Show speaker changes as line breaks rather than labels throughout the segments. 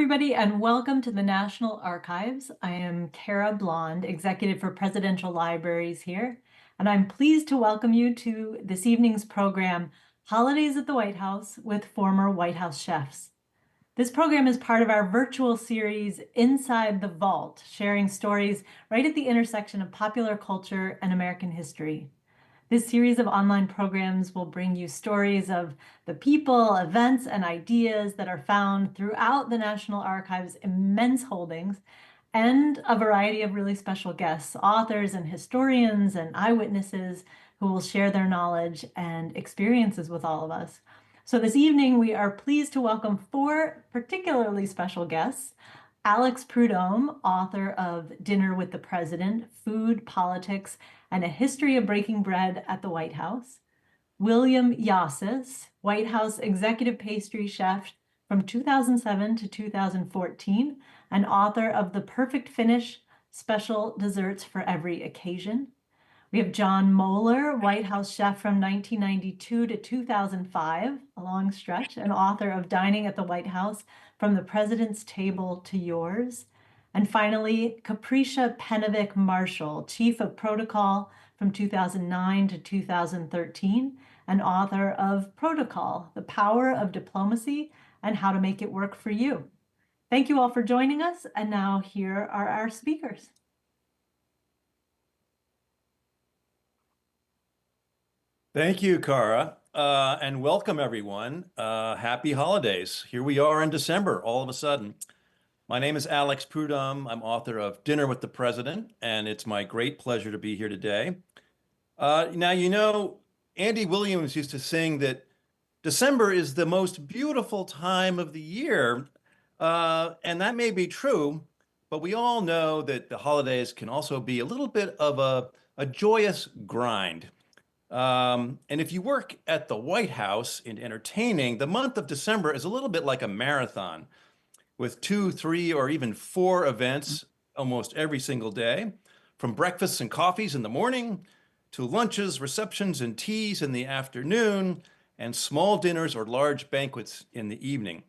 everybody, and welcome to the National Archives. I am Kara Blond, Executive for Presidential Libraries here, and I'm pleased to welcome you to this evening's program, Holidays at the White House with Former White House Chefs. This program is part of our virtual series, Inside the Vault, sharing stories right at the intersection of popular culture and American history. This series of online programs will bring you stories of the people, events, and ideas that are found throughout the National Archives' immense holdings, and a variety of really special guests, authors and historians and eyewitnesses who will share their knowledge and experiences with all of us. So this evening, we are pleased to welcome four particularly special guests. Alex Prudhomme, author of Dinner with the President, Food, Politics, and a History of Breaking Bread at the White House. William Yosses, White House Executive Pastry Chef from 2007 to 2014, and author of The Perfect Finish, Special Desserts for Every Occasion. We have John Moeller, White House chef from 1992 to 2005, a long stretch, and author of Dining at the White House, From the President's Table to Yours. And finally, Capricia Penovic Marshall, Chief of Protocol from 2009 to 2013, and author of Protocol, The Power of Diplomacy and How to Make It Work for You. Thank you all for joining us, and now here are our speakers.
Thank you, Cara, and welcome everyone. Happy holidays. Here we are in December, all of a sudden. My name is Alex Prudhomme. I'm author of Dinner with the President, and it's my great pleasure to be here today. Now, you know, Andy Williams used to sing that December is the most beautiful time of the year, and that may be true, but we all know that the holidays can also be a little bit of a joyous grind. And if you work at the White House in entertaining, the month of December is a little bit like a marathon with 2, 3, or even 4 events almost every single day, from breakfasts and coffees in the morning to lunches, receptions, and teas in the afternoon, and small dinners or large banquets in the evening.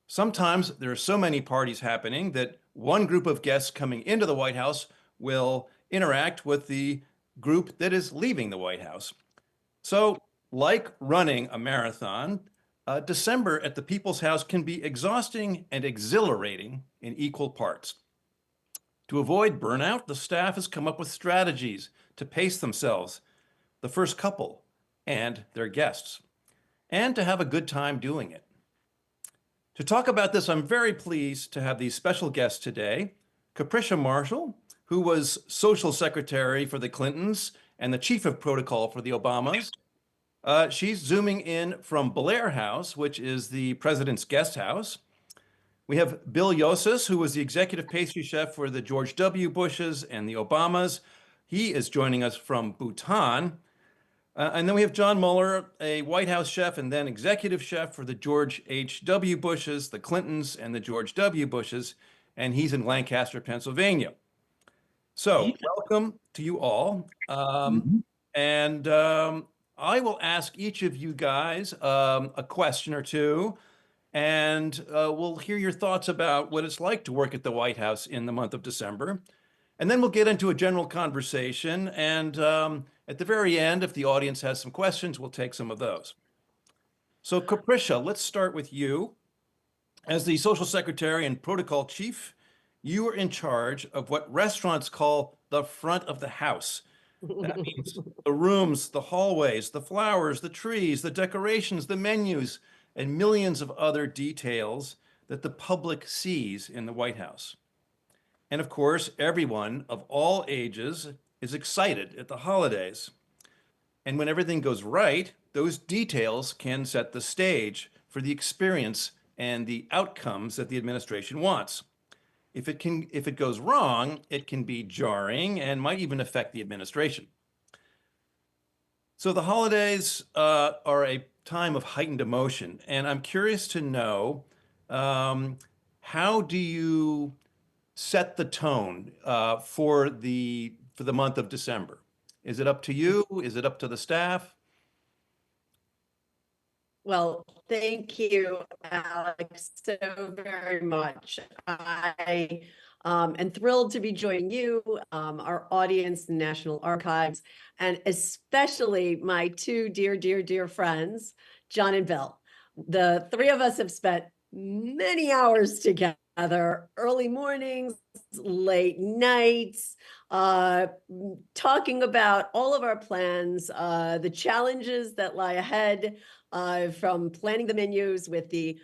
Sometimes there are so many parties happening that one group of guests coming into the White House will interact with the group that is leaving the White House. So, like running a marathon, December at the People's House can be exhausting and exhilarating in equal parts. To avoid burnout, the staff has come up with strategies to pace themselves, the first couple, and their guests, and to have a good time doing it. To talk about this, I'm very pleased to have these special guests today. Capricia Marshall, who was social secretary for the Clintons and the chief of protocol for the Obamas. She's zooming in from Blair House, which is the president's guest house. We have Bill Yosses, who was the executive pastry chef for the George W. Bushes and the Obamas. He is joining us from Bhutan. And then we have John Moeller, a White House chef and then executive chef for the George H.W. Bushes, the Clintons, and the George W. Bushes, and he's in Lancaster, Pennsylvania. So welcome to you all. And I will ask each of you guys a question or two, and we'll hear your thoughts about what it's like to work at the White House in the month of December. And then we'll get into a general conversation. And at the very end, if the audience has some questions, we'll take some of those. So Capricia, let's start with you. As the social secretary and protocol chief, you are in charge of what restaurants call the front of the house. That means the rooms, the hallways, the flowers, the trees, the decorations, the menus, and millions of other details that the public sees in the White House. And of course, everyone of all ages is excited at the holidays. And when everything goes right, those details can set the stage for the experience and the outcomes that the administration wants. If it goes wrong, it can be jarring and might even affect the administration. So the holidays are a time of heightened emotion, and I'm curious to know, how do you set the tone for the month of December? Is it up to you? Is it up to the staff?
Well, thank you, Alex, so very much. I am thrilled to be joining you, our audience, the National Archives, and especially my two dear, dear, dear friends, John and Bill. The three of us have spent many hours together, early mornings, late nights, talking about all of our plans, the challenges that lie ahead, from planning the menus with the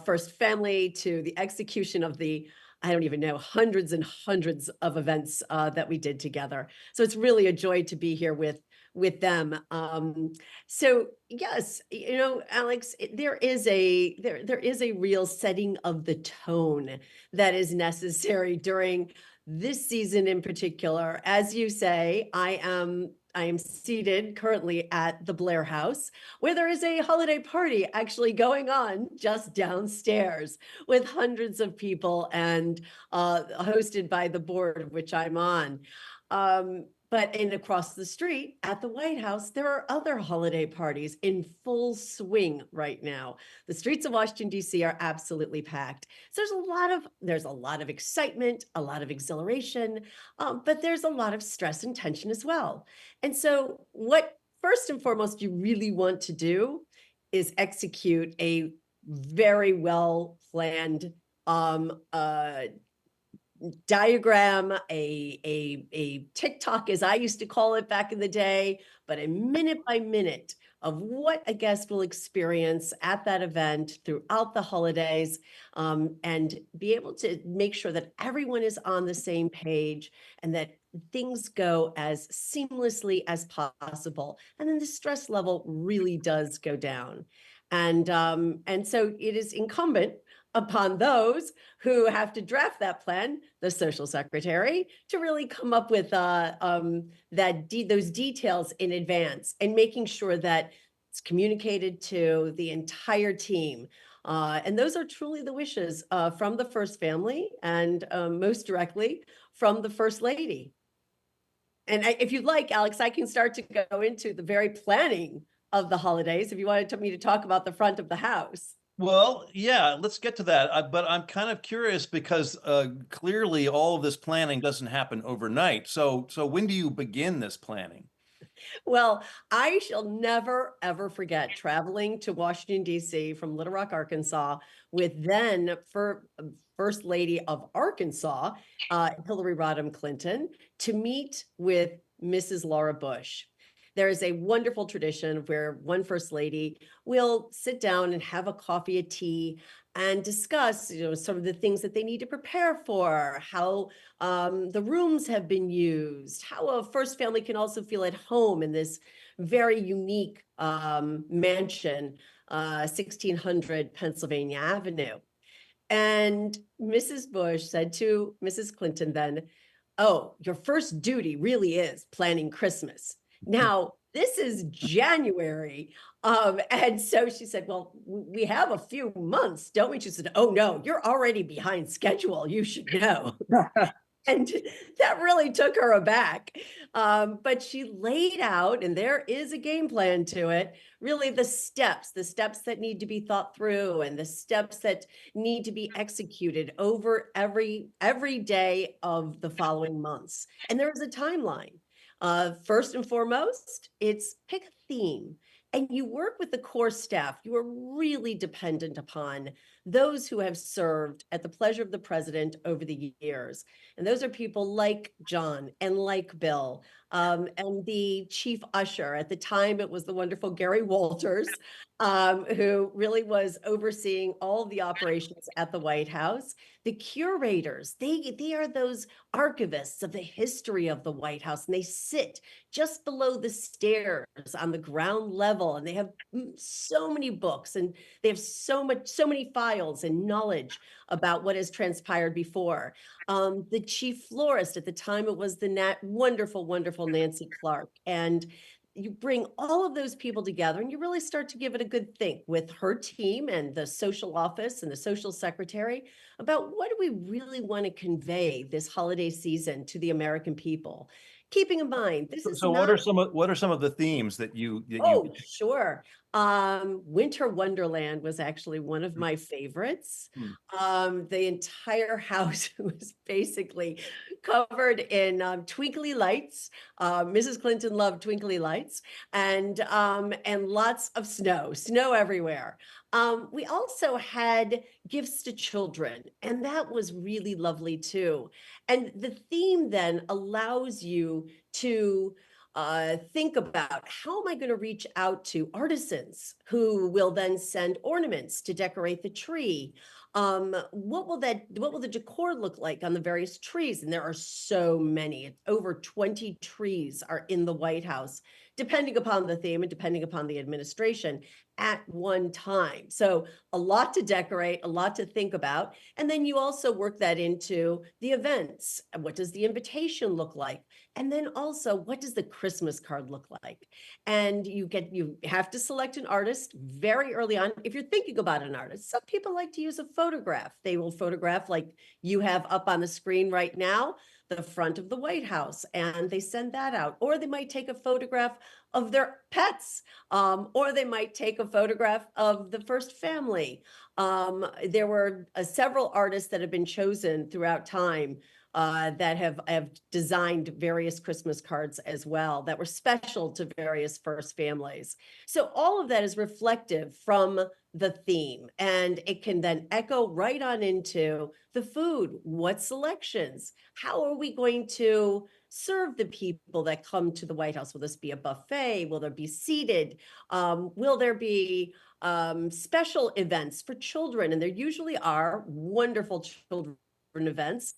first family to the execution of the, I don't even know, hundreds and hundreds of events that we did together. So it's really a joy to be here with them. So yes, you know, Alex, there is a real setting of the tone that is necessary during this season in particular. As you say, I am seated currently at the Blair House, where there is a holiday party actually going on just downstairs with hundreds of people and hosted by the board of which I'm on. But across the street at the White House, there are other holiday parties in full swing right now. The streets of Washington, D.C. are absolutely packed. So there's a lot of excitement, a lot of exhilaration, but there's a lot of stress and tension as well. And so what first and foremost you really want to do is execute a very well planned diagram, a TikTok, as I used to call it back in the day, but a minute by minute of what a guest will experience at that event throughout the holidays, and be able to make sure that everyone is on the same page and that things go as seamlessly as possible. And then the stress level really does go down. And so it is incumbent upon those who have to draft that plan, the social secretary, to really come up with those details in advance and making sure that it's communicated to the entire team. And those are truly the wishes from the first family and most directly from the first lady. And if you'd like, Alex, I can start to go into the very planning of the holidays if you wanted me to talk about the front of the house.
Well, yeah, let's get to that. But I'm kind of curious because clearly all of this planning doesn't happen overnight. So when do you begin this planning?
Well, I shall never, ever forget traveling to Washington, D.C. from Little Rock, Arkansas, with then First Lady of Arkansas, Hillary Rodham Clinton, to meet with Mrs. Laura Bush. There is a wonderful tradition where one First Lady will sit down and have a coffee, a tea, and discuss, sort of the things that they need to prepare for, how the rooms have been used, how a first family can also feel at home in this very unique mansion, 1600 Pennsylvania Avenue. And Mrs. Bush said to Mrs. Clinton then, "Oh, your first duty really is planning Christmas." Now, this is January. And so she said, "Well, we have a few months, don't we?" She said, "Oh, no, you're already behind schedule. You should know." And that really took her aback. But she laid out, and there is a game plan to it, really the steps that need to be thought through and the steps that need to be executed over every day of the following months. And there is a timeline. First and foremost, it's pick a theme. And you work with the core staff. You are really dependent upon those who have served at the pleasure of the president over the years. And those are people like John and like Bill, and the chief usher. At the time, it was the wonderful Gary Walters, who really was overseeing all of the operations at the White House. The curators, they are those archivists of the history of the White House, and they sit just below the stairs on the ground level, and they have so many books, and they have so many files and knowledge about what has transpired before. The chief florist, at the time it was the wonderful, wonderful Nancy Clark. And you bring all of those people together and you really start to give it a good think with her team and the social office and the social secretary about what do we really want to convey this holiday season to the American people. keeping in mind, this is
So
not.
what are some of the themes that you
Oh, sure. Winter Wonderland was actually one of my favorites.
Hmm.
The entire house was basically covered in twinkly lights. Mrs. Clinton loved twinkly lights, and lots of snow everywhere. We also had gifts to children, and that was really lovely too. And the theme then allows you to think about, how am I going to reach out to artisans who will then send ornaments to decorate the tree? What will the decor look like on the various trees? And there are so many. Over 20 trees are in the White House, depending upon the theme and depending upon the administration at one time. So a lot to decorate, a lot to think about. And then you also work that into the events. What does the invitation look like? And then also, what does the Christmas card look like? And you have to select an artist very early on. If you're thinking about an artist, some people like to use a photograph. They will photograph, like you have up on the screen right now, the front of the White House, and they send that out. Or they might take a photograph of their pets, or they might take a photograph of the first family. There were several artists that have been chosen throughout time that have designed various Christmas cards as well that were special to various first families. So all of that is reflective from the theme, and it can then echo right on into the food. What selections? How are we going to serve the people that come to the White House? Will this be a buffet? Will there be seated? Will there be special events for children? And there usually are wonderful children events.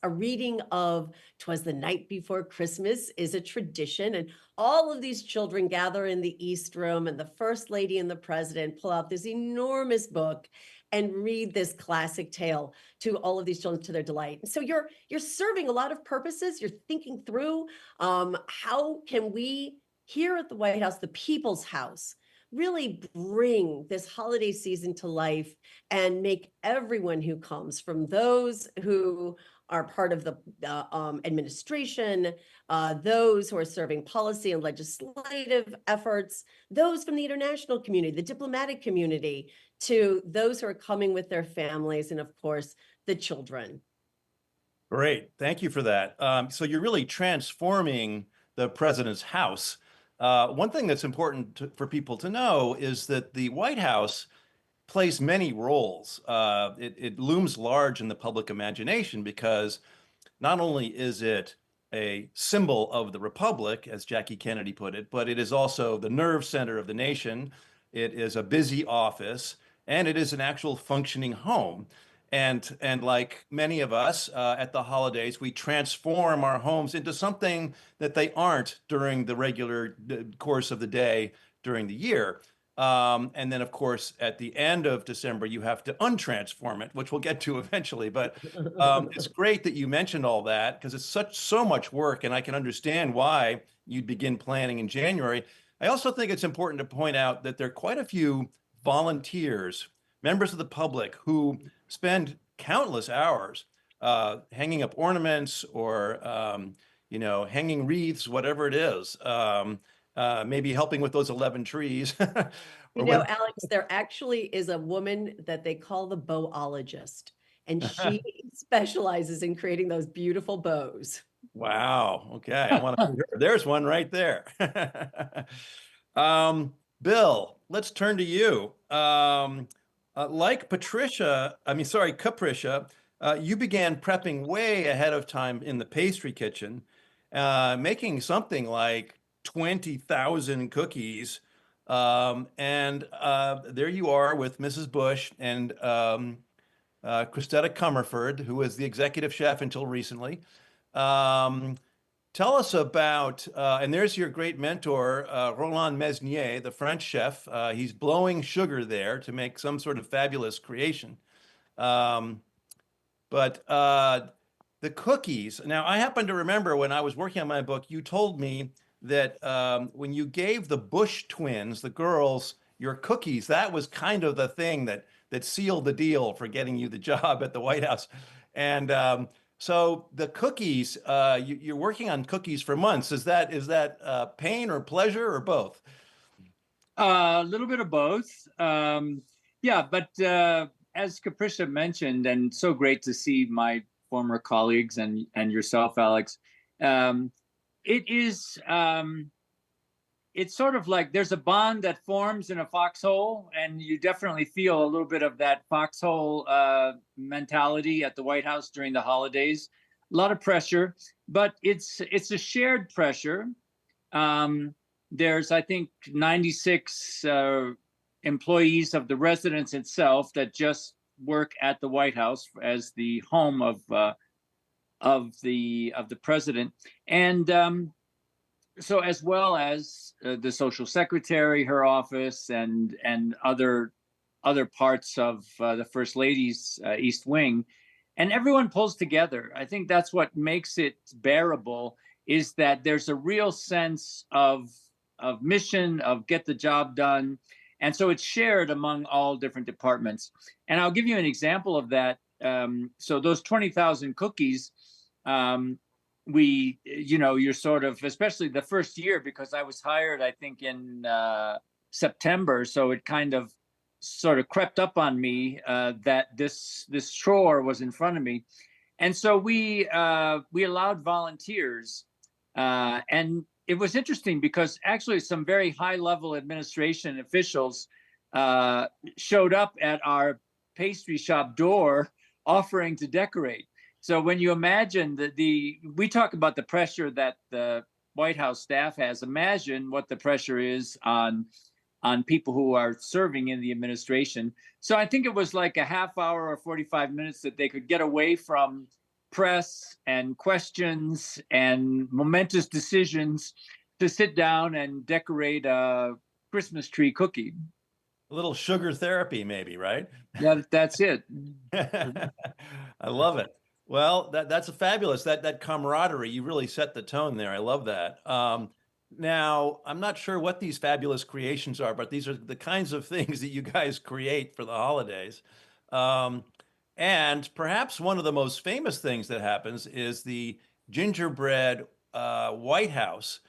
A reading of "'Twas the Night Before Christmas" is a tradition, and all of these children gather in the East Room, and the First Lady and the President pull out this enormous book and read this classic tale to all of these children to their delight. So you're serving a lot of purposes. You're thinking through, how can we here at the White House, the people's house, really bring this holiday season to life and make everyone who comes, from those who are part of the administration, those who are serving policy and legislative efforts, those from the international community, the diplomatic community, to those who are coming with their families, and of course, the children.
Great, thank you for that. So you're really transforming the president's house. One thing that's important for people to know is that the White House plays many roles. It looms large in the public imagination because not only is it a symbol of the republic, as Jackie Kennedy put it, but it is also the nerve center of the nation. It is a busy office, and it is an actual functioning home. And like many of us at the holidays, we transform our homes into something that they aren't during the regular course of the day during the year. And then, of course, at the end of December, you have to untransform it, which we'll get to eventually. But it's great that you mentioned all that, because it's so much work, and I can understand why you'd begin planning in January. I also think it's important to point out that there are quite a few volunteers, members of the public, who spend countless hours hanging up ornaments or hanging wreaths, whatever it is. Maybe helping with those 11 trees.
Alex, there actually is a woman that they call the bowologist, and she specializes in creating those beautiful bows.
Wow. Okay. I want to. There's one right there. Bill, let's turn to you. Like Capricia, you began prepping way ahead of time in the pastry kitchen, making something like 20,000 cookies. And there you are with Mrs. Bush and Christetta Comerford, who was the executive chef until recently. Tell us about, and there's your great mentor, Roland Mesnier, the French chef. He's blowing sugar there to make some sort of fabulous creation. But the cookies, now I happen to remember when I was working on my book, you told me that when you gave the Bush twins, the girls, your cookies, that was kind of the thing that sealed the deal for getting you the job at the White House. And So the cookies, you're working on cookies for months. Is that pain or pleasure or both?
A little bit of both. Yeah, but as Capricia mentioned, and so great to see my former colleagues and yourself, Alex. Um, it is. It's sort of like there's a bond that forms in a foxhole, and you definitely feel a little bit of that foxhole mentality at the White House during the holidays. A lot of pressure, but it's a shared pressure. Um, there's, I think, 96 employees of the residence itself that just work at the White House as the home of the president, and so as well as the social secretary, her office, and other parts of the First Lady's East Wing, and everyone pulls together. I think that's what makes it bearable, is that there's a real sense of mission, of get the job done, and so it's shared among all different departments. And I'll give you an example of that. So those 20,000 cookies. You're sort of, especially the first year, because I was hired, I think, in September. So it kind of sort of crept up on me that this chore was in front of me. And so we allowed volunteers. And it was interesting because actually some very high level administration officials showed up at our pastry shop door offering to decorate. So when you imagine that we talk about the pressure that the White House staff has, imagine what the pressure is on people who are serving in the administration. So I think it was like a half hour or 45 minutes that they could get away from press and questions and momentous decisions to sit down and decorate a Christmas tree cookie.
A little sugar therapy, maybe, right?
Yeah, that's it.
I love it. Well, that's a fabulous, that camaraderie. You really set the tone there. I love that. Now, I'm not sure what these fabulous creations are, but these are the kinds of things that you guys create for the holidays. And perhaps one of the most famous things that happens is the gingerbread White House.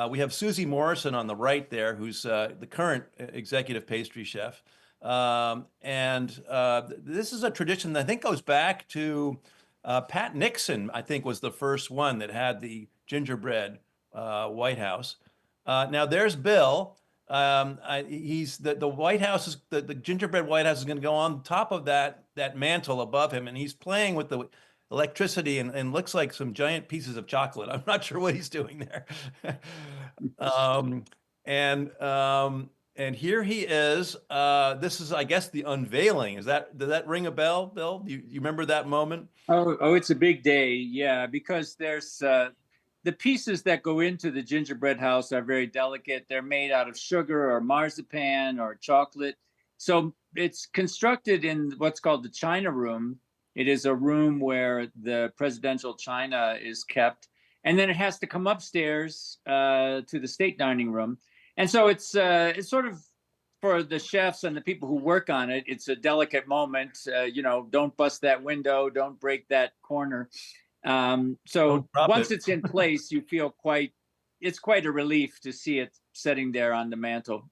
We have Susie Morrison on the right there, who's the current executive pastry chef. This is a tradition that I think goes back to Pat Nixon, I think, was the first one that had the gingerbread White House. Now there's Bill. He's the White House is the gingerbread White House is going to go on top of that mantle above him, and he's playing with the electricity and looks like some giant pieces of chocolate. I'm not sure what he's doing there. And here he is. This is, I guess, the unveiling. Does that ring a bell, Bill? Do you remember that moment?
Oh, it's a big day. Yeah, because there's the pieces that go into the gingerbread house are very delicate. They're made out of sugar or marzipan or chocolate. So it's constructed in what's called the China Room. It is a room where the presidential china is kept. And then it has to come upstairs to the state dining room. And so it's sort of, for the chefs and the people who work on it, it's a delicate moment. Don't bust that window, don't break that corner. So once it's in place, you feel it's quite a relief to see it sitting there on the mantle.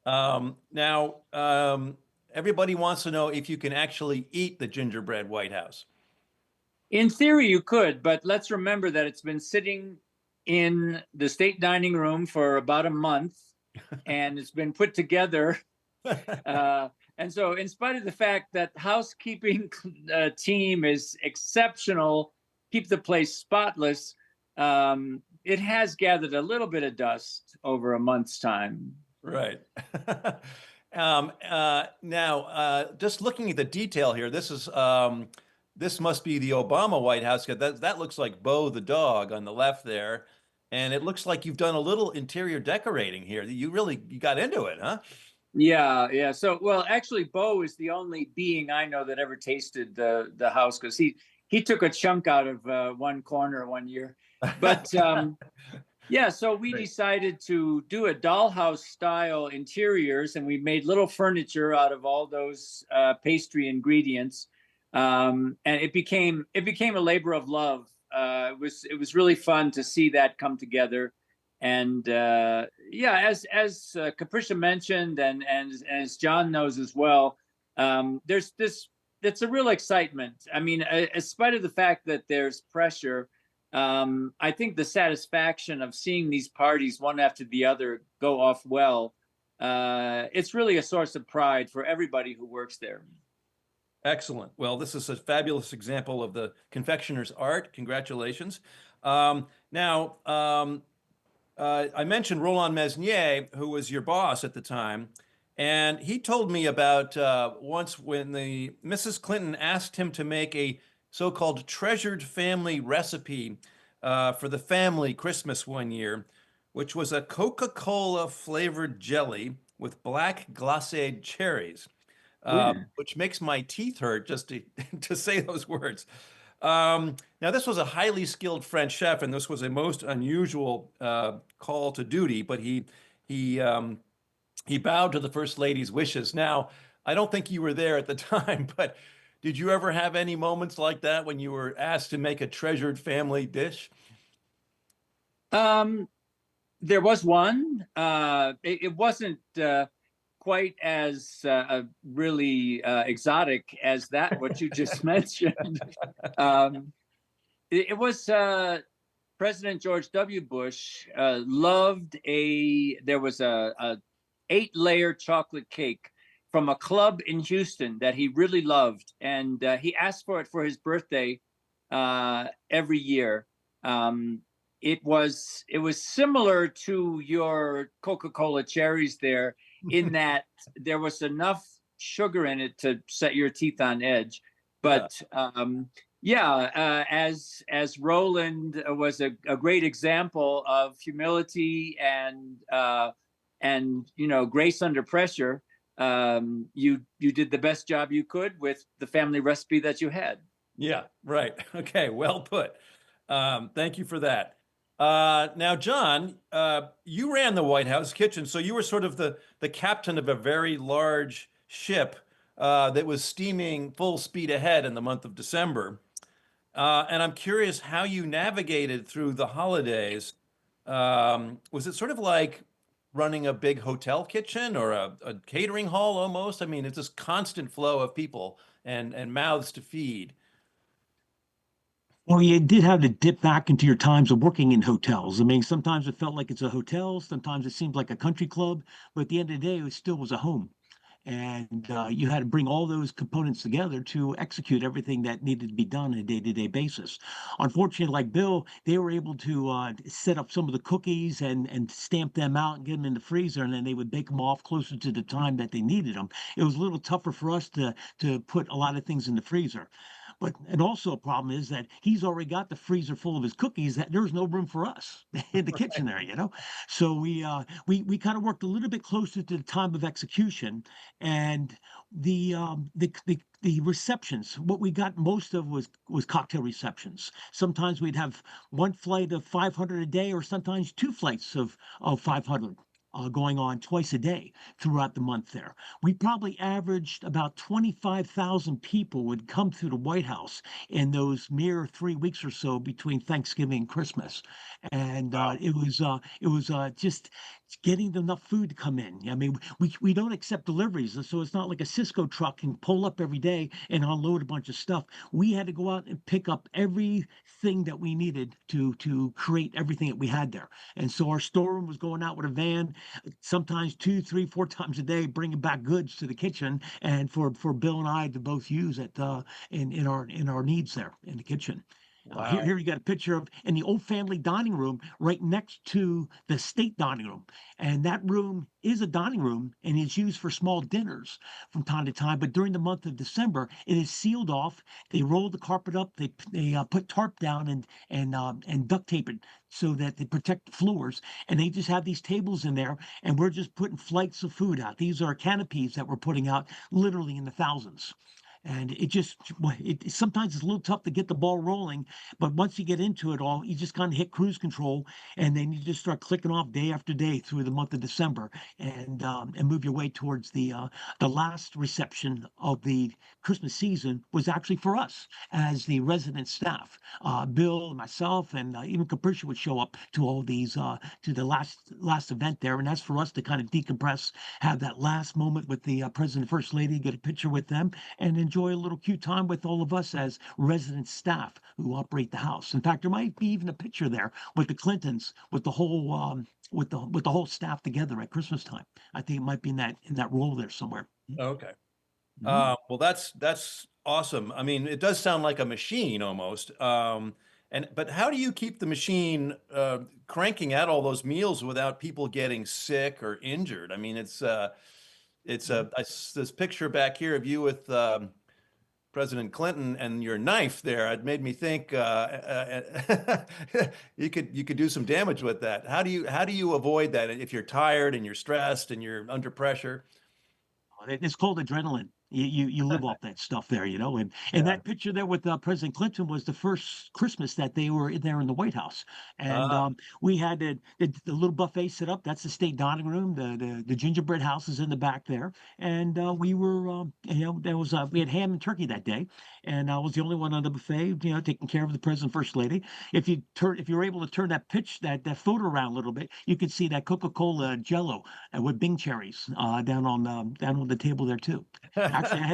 Now, everybody wants to know if you can actually eat the gingerbread White House.
In theory, you could, but let's remember that it's been sitting in the state dining room for about a month, and it's been put together. And so in spite of the fact that housekeeping team is exceptional, keep the place spotless, it has gathered a little bit of dust over a month's time.
Right. Now, just looking at the detail here, this must be the Obama White House. That looks like Bo the dog on the left there. And it looks like you've done a little interior decorating here. You got into it, huh?
Yeah. So, well, actually, Bo is the only being I know that ever tasted the house, because he took a chunk out of one corner one year. But yeah, so we decided to do a dollhouse style interiors, and we made little furniture out of all those pastry ingredients. And it became a labor of love. It was really fun to see that come together. And yeah, as Capricia mentioned, and as John knows as well, there's this. It's a real excitement. I mean, in spite of the fact that there's pressure, I think the satisfaction of seeing these parties one after the other go off well, it's really a source of pride for everybody who works there.
Excellent. Well, this is a fabulous example of the confectioner's art. Congratulations. Now, I mentioned Roland Mesnier, who was your boss at the time, and he told me about once when the Mrs. Clinton asked him to make a so-called treasured family recipe for the family Christmas one year, which was a Coca-Cola flavored jelly with black glacé cherries, which makes my teeth hurt just to say those words. Now, this was a highly skilled French chef, and this was a most unusual call to duty, but he bowed to the First Lady's wishes. Now, I don't think you were there at the time, but did you ever have any moments like that when you were asked to make a treasured family dish?
There was one. It wasn't quite as really exotic as that what you just mentioned. It was President George W. Bush loved there was a 8-layer chocolate cake from a club in Houston that he really loved, and he asked for it for his birthday every year. It was similar to your Coca-Cola cherries there, in that there was enough sugar in it to set your teeth on edge. But as Roland was a great example of humility and grace under pressure, you did the best job you could with the family recipe that you had.
Yeah, right. Okay, well put. Thank you for that. Now, John, you ran the White House kitchen, so you were sort of the captain of a very large ship that was steaming full speed ahead in the month of December. And I'm curious how you navigated through the holidays. Was it sort of like running a big hotel kitchen or a catering hall almost? I mean, it's this constant flow of people and mouths to feed.
Well, you did have to dip back into your times of working in hotels. I mean, sometimes it felt like it's a hotel, sometimes it seemed like a country club, but at the end of the day, it still was a home. And you had to bring all those components together to execute everything that needed to be done on a day-to-day basis. Unfortunately, like Bill, they were able to set up some of the cookies and stamp them out and get them in the freezer, and then they would bake them off closer to the time that they needed them. It was a little tougher for us to put a lot of things in the freezer. But and also a problem is that he's already got the freezer full of his cookies that there's no room for us in the kitchen there, you know. So we kind of worked a little bit closer to the time of execution, and the receptions. What we got most of was cocktail receptions. Sometimes we'd have one flight of 500 a day, or sometimes two flights of 500. Going on twice a day throughout the month there. We probably averaged about 25,000 people would come through the White House in those mere 3 weeks or so between Thanksgiving and Christmas. And it was just getting enough food to come in. I mean, we don't accept deliveries, so it's not like a Cisco truck can pull up every day and unload a bunch of stuff. We had to go out and pick up everything that we needed to create everything that we had there. And so our storeroom was going out with a van, sometimes 2, 3, 4 times a day, bringing back goods to the kitchen, and for Bill and I to both use it in our needs there in the kitchen.
Wow.
Here you got a picture of in the old family dining room right next to the state dining room. And that room is a dining room and is used for small dinners from time to time. But during the month of December, it is sealed off. They roll the carpet up. They put tarp down and duct tape it so that they protect the floors. And they just have these tables in there, and we're just putting flights of food out. These are canopies that we're putting out literally in the thousands. And sometimes it's a little tough to get the ball rolling, but once you get into it all, you just kind of hit cruise control, and then you just start clicking off day after day through the month of December, and move your way towards the last reception of the Christmas season was actually for us as the resident staff. Bill, myself, and even Capricia would show up to all these to the last event there, and that's for us to kind of decompress, have that last moment with the president and first lady, get a picture with them, and enjoy a little cute time with all of us as resident staff who operate the house. In fact, there might be even a picture there with the Clintons, with the whole with the whole staff together at Christmas time. I think it might be in that role there somewhere.
Okay.
Mhm.
Well, that's awesome. I mean, it does sound like a machine almost. But how do you keep the machine cranking out all those meals without people getting sick or injured? I mean, this picture back here of you with President Clinton and your knife there. It made me think you could do some damage with that. How do you avoid that if you're tired and you're stressed and you're under pressure?
It's called adrenaline. You live off that stuff there, you know. And
Yeah.
that picture there with President Clinton was the first Christmas that they were there in the White House, and
Ah,
we had the little buffet set up. That's the state dining room. The gingerbread house is in the back there, and we were there was we had ham and turkey that day, and I was the only one on the buffet, taking care of the president, first lady. If you were able to turn that photo around a little bit, you could see that Coca-Cola Jello with Bing cherries down on the table there too. Actually, I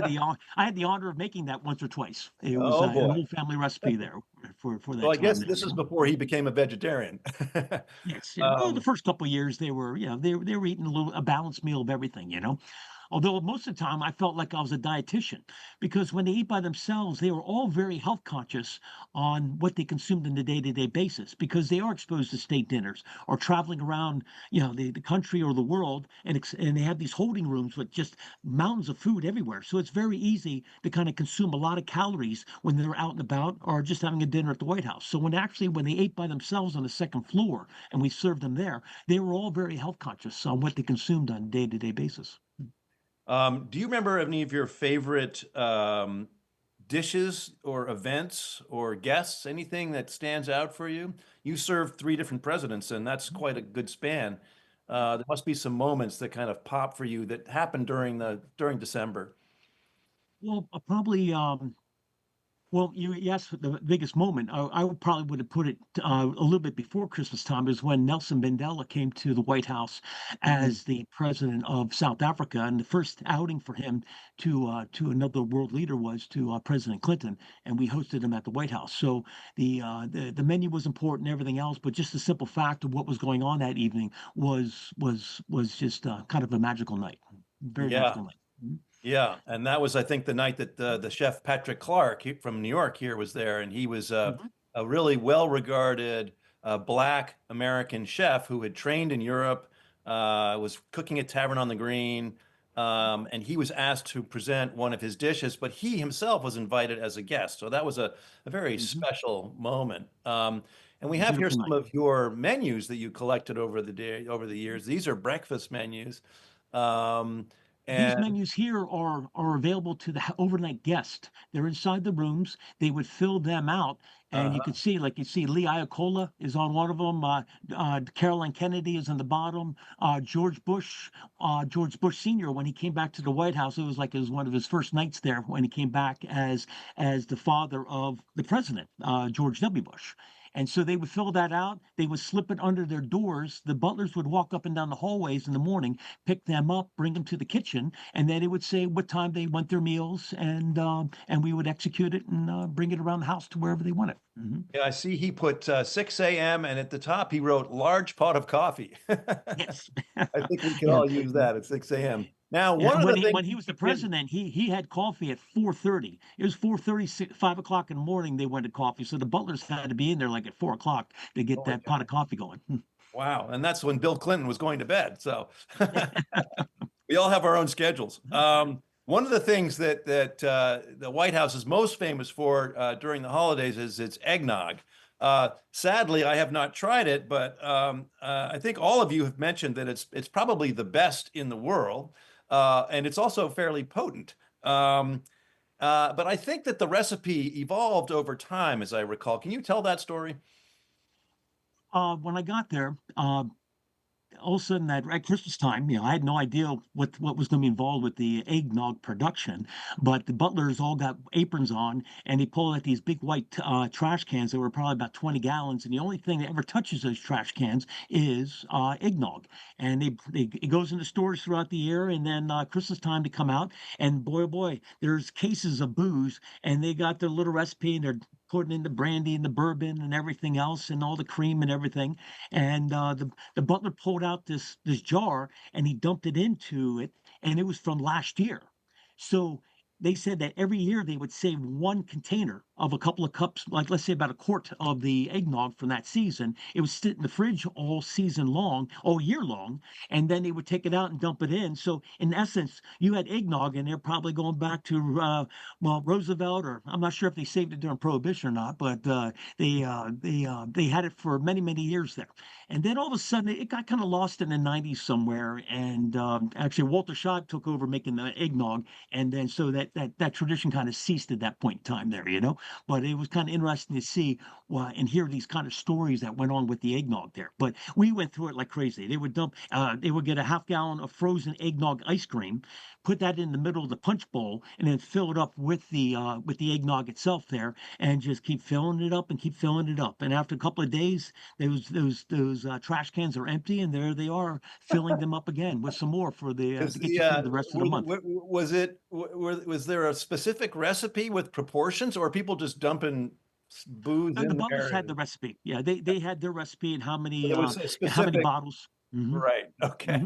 had the honor of making that once or twice. It was
oh
an
boy.
old family recipe there for
Well,
that
I
time
guess
there.
this is before he became a vegetarian.
Yes, yeah. Well, the
Um,
first couple of years they were, they were eating a balanced meal of everything, you know. Although most of the time I felt like I was a dietitian because when they eat by themselves, they were all very health conscious on what they consumed on a day-to-day basis because they are exposed to state dinners or traveling around, the country or the world, and they have these holding rooms with just mountains of food everywhere. So it's very easy to kind of consume a lot of calories when they're out and about or just having a dinner at the White House. So when they ate by themselves on the second floor and we served them there, they were all very health conscious on what they consumed on a day-to-day basis.
do you remember any of your favorite dishes or events or guests? Anything that stands out for you? You served three different presidents, and that's quite a good span. There must be some moments that kind of pop for you that happened during December.
Well, probably. Well, you asked for the biggest moment. Probably would have put it a little bit before Christmas time is when Nelson Mandela came to the White House
Mhm.
as the president of South Africa, and the first outing for him to another world leader was to President Clinton, and we hosted him at the White House. So the menu was important, and everything else, but just the simple fact of what was going on that evening was just kind of a magical night, very
Yeah.
magical night. Mhm.
Yeah, and that was, I think, the night that the chef Patrick Clark from New York here was there, and he was
Mhm.
a really well-regarded Black American chef who had trained in Europe, was cooking at Tavern on the Green, and he was asked to present one of his dishes, but he himself was invited as a guest, so that was a very
Mhm.
special moment. And we have here
Beautiful
some
night.
of your menus that you collected over the years. These are breakfast menus. Um,
These
and
menus here are available to the overnight guest. They're inside the rooms. They would fill them out, and you
uh
could see, like you see, Lee Iacocca is on one of them. Caroline Kennedy is on the bottom. George Bush Senior, when he came back to the White House, it was one of his first nights there when he came back as the father of the president, George W. Bush. And so they would fill that out. They would slip it under their doors. The butlers would walk up and down the hallways in the morning, pick them up, bring them to the kitchen, and then it would say what time they want their meals, and we would execute it and bring it around the house to wherever they want it. Mhm.
Yeah, I see he put 6 a.m. and at the top he wrote large pot of coffee.
Yes.
I think we could
Yeah.
all use that at 6 a.m. Now,
Yeah.
one
And
of
when
the
he
things
when he
you
was the
did,
president, he had coffee at 4:30. It was 4:30, 5 o'clock in the morning. They wanted coffee, so the butlers had to be in there like at 4 o'clock to get
oh my
that pot
God,
of coffee going.
wow, and that's when Bill Clinton was going to bed. So we all have our own schedules. One of the things that the White House is most famous for during the holidays is its eggnog. Sadly, I have not tried it, but I think all of you have mentioned that it's probably the best in the world, and it's also fairly potent. Um, But I think that the recipe evolved over time, as I recall. Can you tell that story?
When I got there, all of a sudden at Christmas time, I had no idea what was going to be involved with the eggnog production, but the butlers all got aprons on and they pulled out these big white trash cans that were probably about 20 gallons. And the only thing that ever touches those trash cans is eggnog. And it goes into stores throughout the year. And then Christmas time to come out. And boy, oh boy, there's cases of booze and they got their little recipe and they're putting in the brandy and the bourbon and everything else and all the cream and everything. And the butler pulled out this jar and he dumped it into it, and it was from last year. So they said that every year they would save one container of a couple of cups, like let's say about a quart of the eggnog from that season. It would sit in the fridge all season long, all year long, and then they would take it out and dump it in. So in essence, you had eggnog in there, probably going back to well, Roosevelt, or I'm not sure if they saved it during Prohibition or not, but they had it for many years there. And then all of a sudden, it got kind of lost in the 90s somewhere. And actually, Walter Schott took over making the eggnog. And then so that tradition kind of ceased at that point in time there, But it was kind of interesting to see and hear these kind of stories that went on with the eggnog there. But we went through it like crazy. They would get a half gallon of frozen eggnog ice cream, put that in the middle of the punch bowl, and then fill it up with the eggnog itself there, and just keep filling it up and keep filling it up. And after a couple of days, those trash cans are empty, and there they are, filling them up again with some more for the to get you through the rest of the month.
Was there a specific recipe with proportions, or people just dumping booze
The
in
butlers
there?
had the recipe. Yeah, they had their recipe and how many
It was a
how many
specific,
bottles.
right? Okay.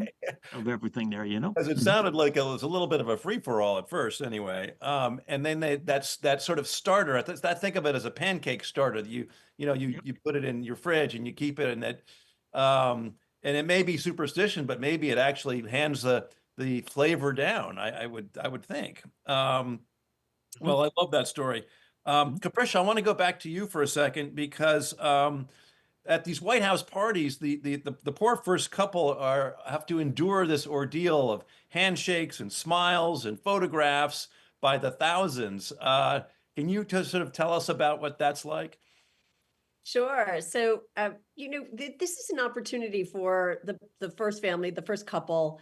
Of everything there,
Because it sounded like it was a little bit of a free for all at first, anyway. And then that's that sort of starter. I think of it as a pancake starter. You put it in your fridge and you keep it, and it may be superstition, but maybe it actually hands the flavor down. I would think. Well, I love that story. Capricia, I want to go back to you for a second because at these White House parties, the poor first couple have to endure this ordeal of handshakes and smiles and photographs by the thousands. Can you just sort of tell us about what that's like?
Sure. So, this is an opportunity for the first family, the first couple,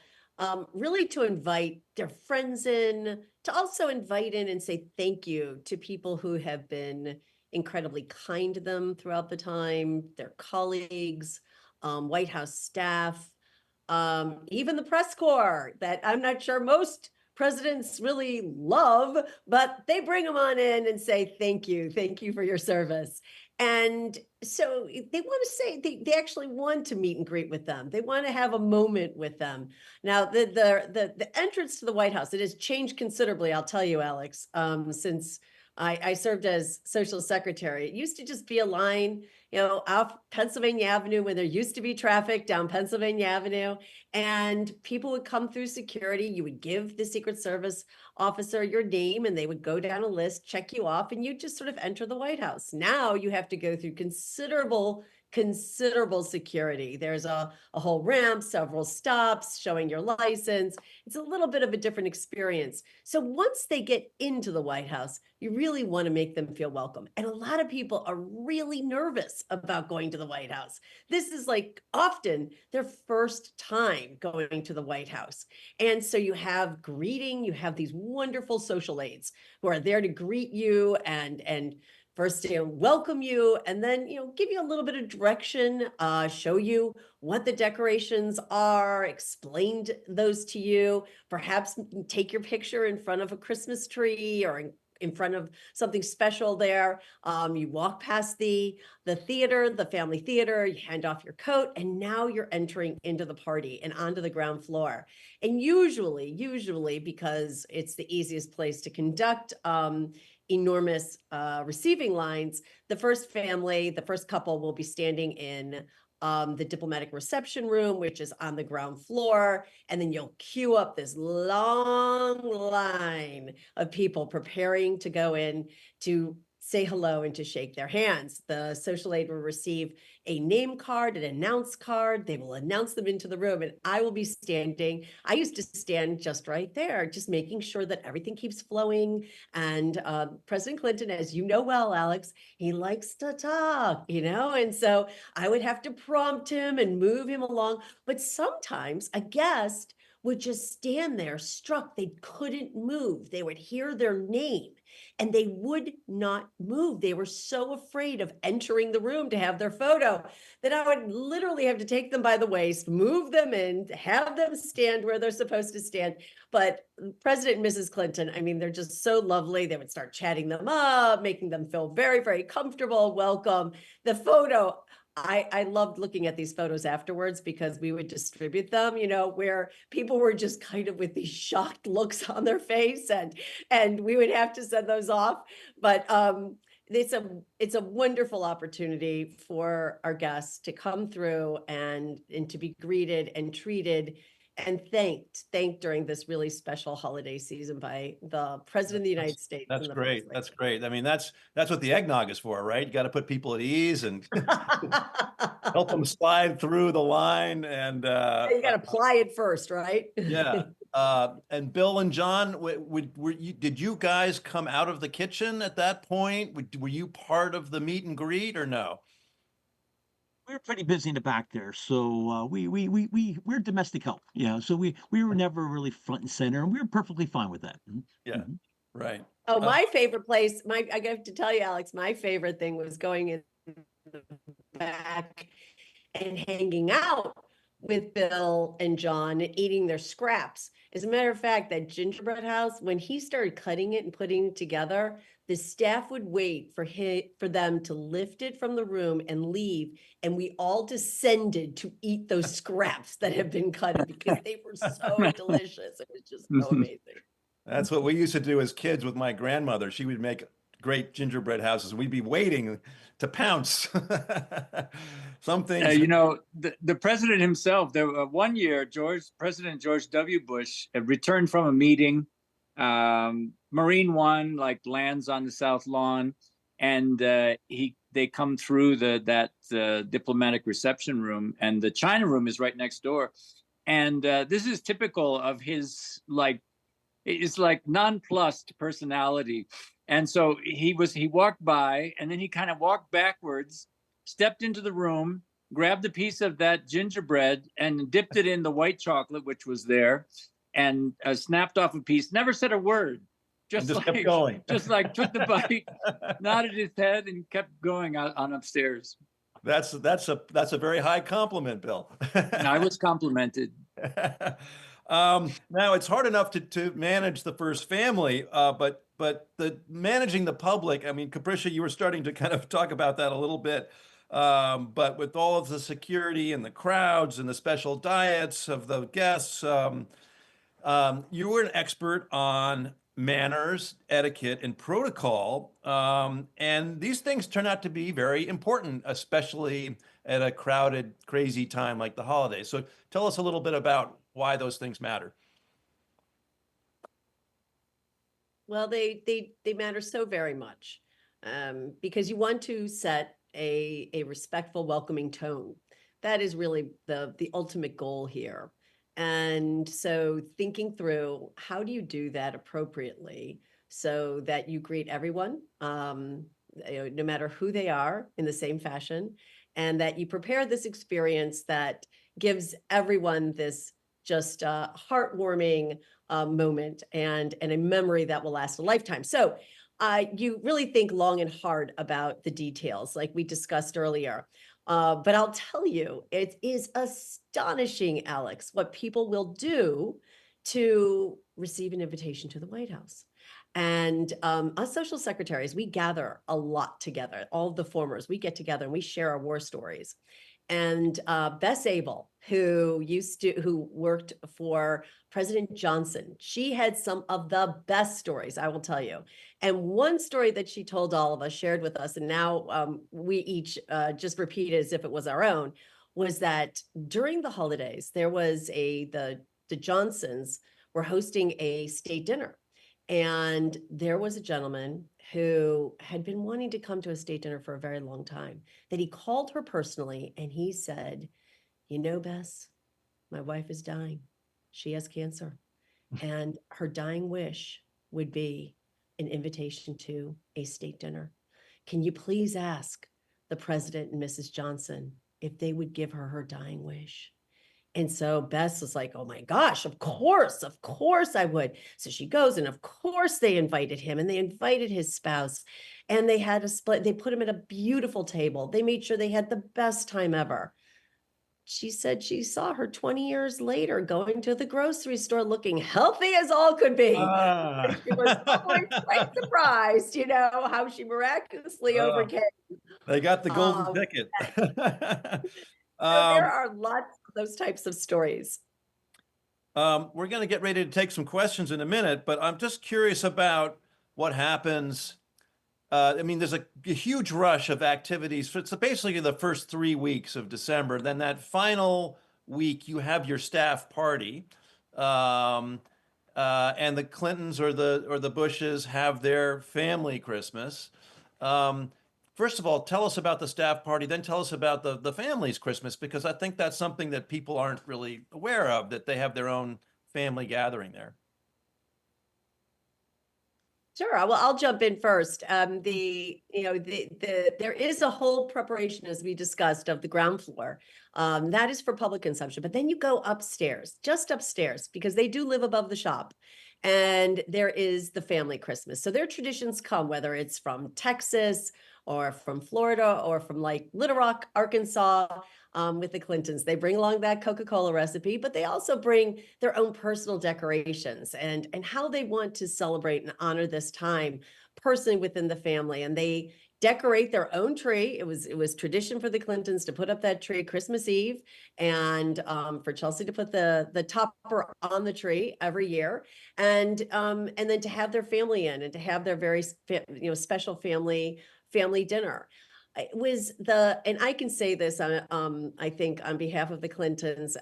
really to invite their friends in, to also invite in and say thank you to people who have been incredibly kind to them throughout the time, their colleagues, White House staff, even the press corps that I'm not sure most presidents really love, but they bring them on in and say, thank you for your service. And so they want to say they actually want to meet and greet with them. They want to have a moment with them. Now, the entrance to the White House, it has changed considerably, I'll tell you, Alex, since I served as social secretary. It used to just be a line, off Pennsylvania Avenue when there used to be traffic down Pennsylvania Avenue, and people would come through security. You would give the Secret Service officer your name and they would go down a list, check you off, and you just sort of enter the White House. Now you have to go through considerable security. There's a whole ramp, several stops showing your license. It's a little bit of a different experience. So once they get into the White House, you really want to make them feel welcome. And a lot of people are really nervous about going to the White House. This is like often their first time going to the White House. And so you have greeting, you have these wonderful social aides who are there to greet you and first, welcome you, and then, give you a little bit of direction, show you what the decorations are, explain those to you, perhaps take your picture in front of a Christmas tree or in front of something special there. You walk past the theater, the family theater, you hand off your coat, and now you're entering into the party and onto the ground floor. And usually, because it's the easiest place to conduct enormous receiving lines, the first couple will be standing in the diplomatic reception room, which is on the ground floor. And then you'll queue up this long line of people preparing to go in to say hello and to shake their hands. The social aide will receive a name card, an announce card. They will announce them into the room, and I will be standing. I used to stand just right there, just making sure that everything keeps flowing. And President Clinton, as you know well, Alex, he likes to talk, and so I would have to prompt him and move him along. But sometimes a guest would just stand there struck. They couldn't move. They would hear their name and they would not move. They were so afraid of entering the room to have their photo that I would literally have to take them by the waist, move them in, have them stand where they're supposed to stand. But President and Mrs. Clinton, I mean, they're just so lovely. They would start chatting them up, making them feel very, very comfortable, welcome. The photo, I loved looking at these photos afterwards because we would distribute them, where people were just kind of with these shocked looks on their face, and we would have to send those off. But it's a wonderful opportunity for our guests to come through and to be greeted and treated and thanked during this really special holiday season by the President of the United States.
That's
and the
great.
First Lady.
That's great. I mean, that's what the eggnog is for, right? You got to put people at ease and help them slide through the line. And
You got to apply it first, right?
yeah. And Bill and John, did you guys come out of the kitchen at that point? Were you part of the meet and greet or no?
We were pretty busy in the back there, so we're domestic help, so we were never really front and center, and we were perfectly fine with that.
Yeah,
Mhm.
right.
Oh, my favorite place, I have to tell you, Alex, my favorite thing was going in the back and hanging out with Bill and John and eating their scraps. As a matter of fact, that gingerbread house, when he started cutting it and putting it together, the staff would wait for them to lift it from the room and leave, and we all descended to eat those scraps that have been cut because they were so delicious. It was just so amazing.
That's what we used to do as kids with my grandmother. She would make great gingerbread houses. We'd be waiting to pounce. Some things.
The president himself, there one year, President George W. Bush returned from a meeting. Marine One lands on the South Lawn, and they come through that diplomatic reception room, and the China room is right next door. And this is typical of his it's nonplussed personality. And so he walked by, and then he kind of walked backwards, stepped into the room, grabbed a piece of that gingerbread and dipped it in the white chocolate, which was there, and snapped off a piece, never said a word. Just
kept going.
Just took the bite, nodded his head, and kept going on upstairs.
That's a very high compliment, Bill.
And I was complimented.
Now it's hard enough to manage the first family, but managing the public. I mean, Capricia, you were starting to kind of talk about that a little bit. But with all of the security and the crowds and the special diets of the guests, you were an expert on manners, etiquette, and protocol. And these things turn out to be very important, especially at a crowded, crazy time like the holidays. So tell us a little bit about why those things matter.
Well, they matter so very much because you want to set a respectful, welcoming tone. That is really the ultimate goal here. And so thinking through, how do you do that appropriately so that you greet everyone, no matter who they are, in the same fashion, and that you prepare this experience that gives everyone this just heartwarming moment and a memory that will last a lifetime. So you really think long and hard about the details, like we discussed earlier. But I'll tell you, it is astonishing, Alex, what people will do to receive an invitation to the White House. And us social secretaries, we gather a lot together. All of the formers, we get together and we share our war stories. And Bess Abel, who worked for President Johnson, she had some of the best stories, I will tell you. And one story that she told all of us, shared with us, and now we each just repeat it as if it was our own, was that during the holidays, there was the Johnsons were hosting a state dinner. And there was a gentleman who had been wanting to come to a state dinner for a very long time, that he called her personally and he said, you know, Bess, my wife is dying. She has cancer. And her dying wish would be an invitation to a state dinner. Can you please ask the president and Mrs. Johnson if they would give her her dying wish? And so Bess was like, oh my gosh, of course I would. So she goes, and of course they invited him and they invited his spouse, and they had a split. They put him at a beautiful table. They made sure they had the best time ever. She said she saw her 20 years later going to the grocery store looking healthy as all could be.
Ah.
She was always quite surprised, you know, how she miraculously overcame.
They got the golden
Um,
ticket.
So there are lots of those types of stories.
We're going to get ready to take some questions in a minute, but I'm just curious about what happens. I mean, there's a huge rush of activities. So it's basically the first 3 weeks of December. Then that final week, you have your staff party, and the Clintons or the Bushes have their family Christmas. First of all, tell us about the staff party, then tell us about the family's Christmas, because I think that's something that people aren't really aware of, that they have their own family gathering there.
Sure. Well, I'll jump in first. There is a whole preparation, as we discussed, of the ground floor. That is for public consumption. But then you go upstairs, just upstairs, because they do live above the shop. And there is the family Christmas. So their traditions come, whether it's from Texas or from Florida or from like Little Rock, Arkansas, with the Clintons. They bring along that Coca-Cola recipe, but they also bring their own personal decorations and how they want to celebrate and honor this time personally within the family. And they decorate their own tree. It was tradition for the Clintons to put up that tree Christmas Eve, and for Chelsea to put the topper on the tree every year, and then to have their family in and to have their very special family dinner. It was and I can say this, I think on behalf of the Clintons,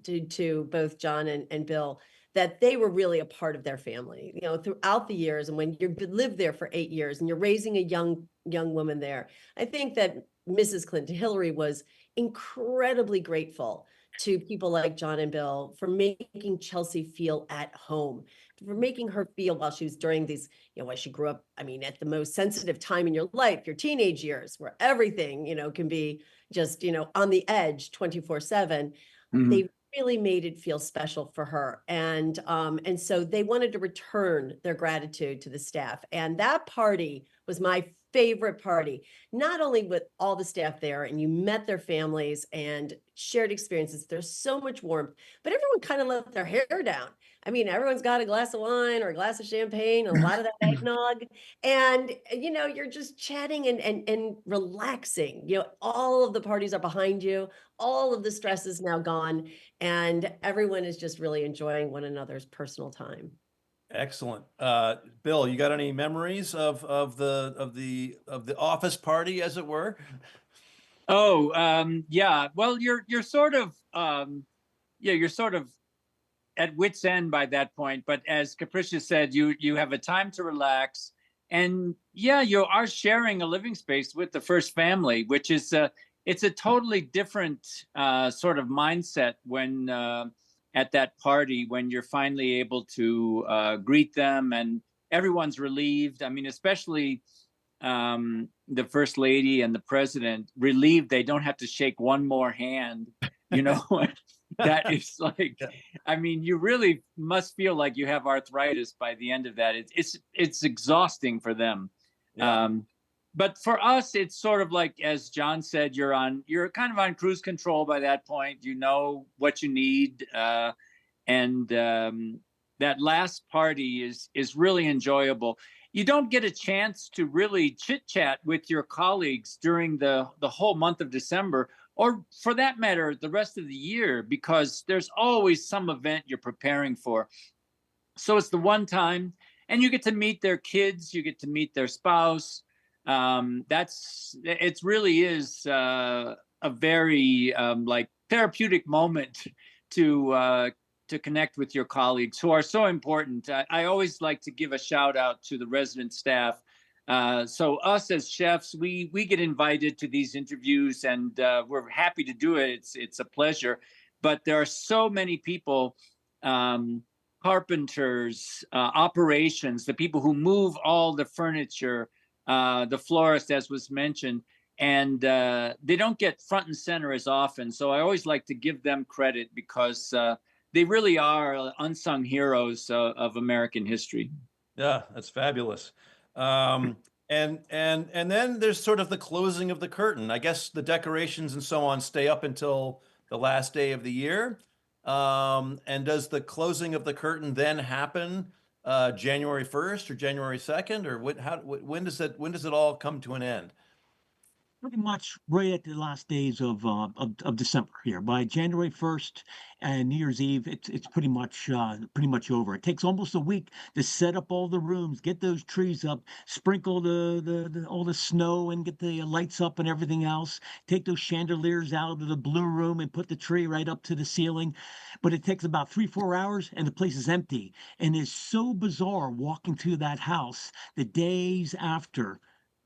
to both John and Bill, that they were really a part of their family, you know, throughout the years. And when you live there for 8 years and you're raising a young woman there, I think that Mrs. Clinton, Hillary, was incredibly grateful to people like John and Bill for making Chelsea feel at home, for making her feel while she was during these, you know, while she grew up, I mean, at the most sensitive time in your life, your teenage years, where everything, you know, can be just, you know, on the edge 24/7. They really made it feel special for her. And so they wanted to return their gratitude to the staff. And that party was my favorite party, not only with all the staff there and you met their families and shared experiences. There's so much warmth, but everyone kind of let their hair down. I mean, everyone's got a glass of wine or a glass of champagne, and a lot of that eggnog. And, you know, you're just chatting and relaxing. You know, all of the parties are behind you. All of the stress is now gone. And everyone is just really enjoying one another's personal time.
Excellent. Bill, you got any memories of the office party, as it were?
Oh, yeah. Well, you're sort of you're sort of at wit's end by that point. But as Capricia said, you have a time to relax, and yeah, you are sharing a living space with the first family, which is it's a totally different sort of mindset when at that party, when you're finally able to greet them and everyone's relieved. I mean, especially the first lady and the president, relieved they don't have to shake one more hand, you know. That is like, I mean, you really must feel like you have arthritis by the end of that. It's exhausting for them.
Yeah.
But for us, it's sort of like, as John said, you're kind of on cruise control by that point. You know what you need, and that last party is really enjoyable. You don't get a chance to really chit chat with your colleagues during the whole month of December, or for that matter, the rest of the year, because there's always some event you're preparing for. So it's the one time, and you get to meet their kids, you get to meet their spouse. It really is a very like therapeutic moment to connect with your colleagues, who are so important. I always like to give a shout out to the resident staff. So us as chefs, we get invited to these interviews, and we're happy to do it. It's a pleasure. But there are so many people, carpenters, operations, the people who move all the furniture, the florist, as was mentioned, and they don't get front and center as often. So I always like to give them credit because they really are unsung heroes of American history.
Yeah, that's fabulous. And then there's sort of the closing of the curtain. I guess the decorations and so on stay up until the last day of the year. And does the closing of the curtain then happen January 1st or January 2nd, or when does it all come to an end?
Pretty much right at the last days of December here. By January 1st and New Year's Eve, it's pretty much over. It takes almost a week to set up all the rooms, get those trees up, sprinkle all the snow, and get the lights up and everything else. Take those chandeliers out of the blue room and put the tree right up to the ceiling. But it takes about 3-4 hours, and the place is empty. And it's so bizarre walking through that house the days after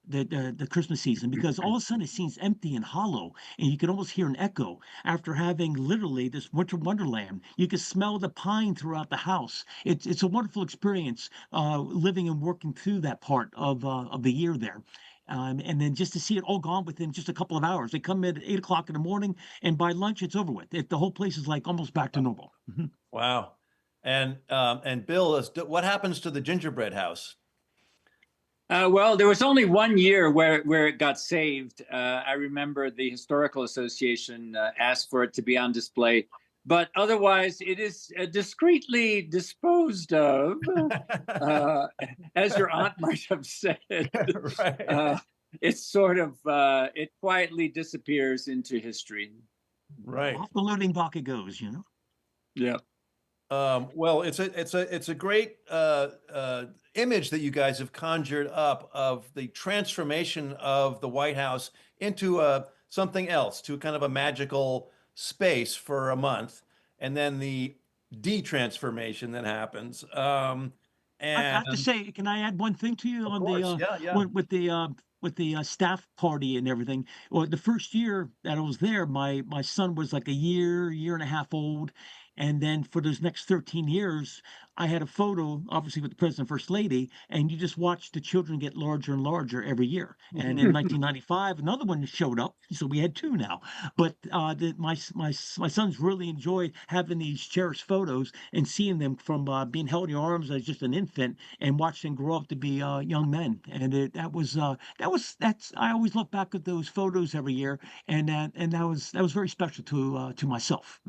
the Christmas season, because all of a sudden it seems empty and hollow, and you can almost hear an echo after having literally this winter wonderland. You can smell the pine throughout the house. It's a wonderful experience living and working through that part of the year there. And then just to see it all gone within just a couple of hours. They come in at 8 o'clock in the morning, and by lunch it's over with. The whole place is like almost back to normal.
Wow. And Bill, what happens to the gingerbread house?
Well, there was only one year where it got saved. I remember the Historical Association asked for it to be on display, but otherwise it is discreetly disposed of, as your aunt might have said.
Right.
It's sort of it quietly disappears into history.
Right.
Off the loading dock it goes,
Yeah.
Well, it's a great image that you guys have conjured up of the transformation of the White House into something else, to kind of a magical space for a month, and then the de-transformation that happens.
I have to
And
say, can I add one thing to you
of
on
course, yeah.
with the staff party and everything? Well, the first year that I was there, my son was like a year and a half old. And then for those next 13 years, I had a photo, obviously with the president and first lady, and you just watched the children get larger and larger every year. And in 1995, another one showed up, so we had two now. But my sons really enjoyed having these cherished photos and seeing them from being held in your arms as just an infant and watch them grow up to be young men. And that's I always look back at those photos every year, and that was very special to myself.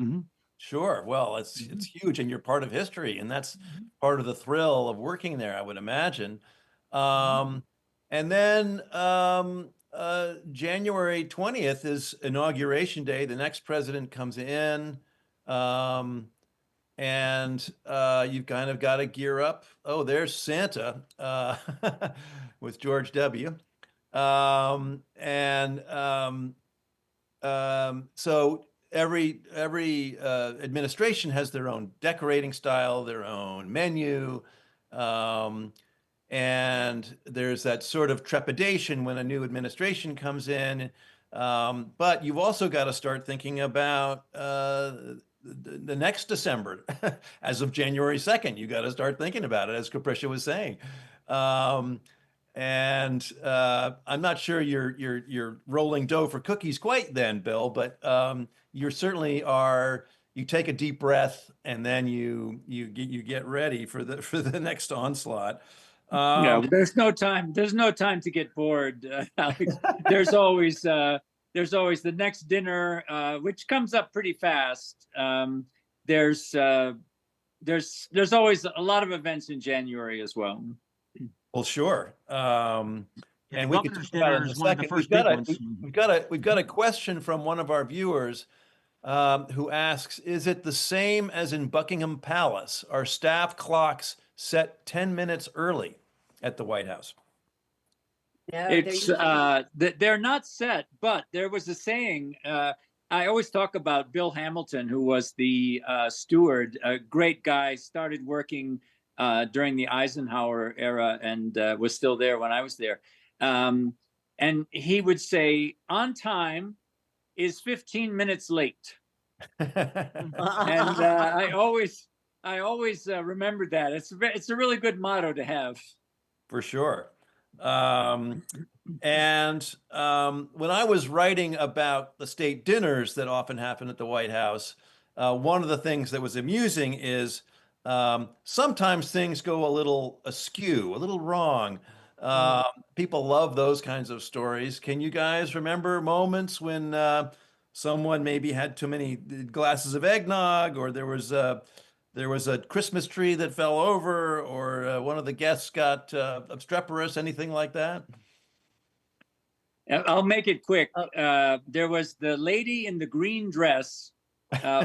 Sure. Well, it's huge, and you're part of history, and that's part of the thrill of working there, I would imagine. And then January 20th is Inauguration Day. The next president comes in, and you've kind of got to gear up. Oh, there's Santa with George W. So every administration has their own decorating style, their own menu, and there's that sort of trepidation when a new administration comes in. But you've also got to start thinking about the next December. As of January 2nd, you got to start thinking about it, as Capricia was saying. And I'm not sure you're rolling dough for cookies quite then, Bill, but you certainly are. You take a deep breath, and then you get ready for the next onslaught.
Yeah, there's no time. There's no time to get bored, Alex. There's always the next dinner, which comes up pretty fast. There's always a lot of events in January as well.
Well, sure. And we could
Governor's
talk about it
dinner
in a
is one of the
second.
first big ones.
We've got a question from one of our viewers who asks, is it the same as in Buckingham Palace? Are staff clocks set 10 minutes early at the White House?
No,
It's they're not set, but there was a saying. I always talk about Bill Hamilton, who was the steward, a great guy, started working during the Eisenhower era, and was still there when I was there. And he would say, "On time is 15 minutes late." And I always remembered that. It's a really good motto to have.
For sure. When I was writing about the state dinners that often happen at the White House, one of the things that was amusing is sometimes things go a little askew, a little wrong. People love those kinds of stories. Can you guys remember moments when someone maybe had too many glasses of eggnog, or there was a Christmas tree that fell over, or one of the guests got obstreperous, anything like that?
I'll make it quick. There was the lady in the green dress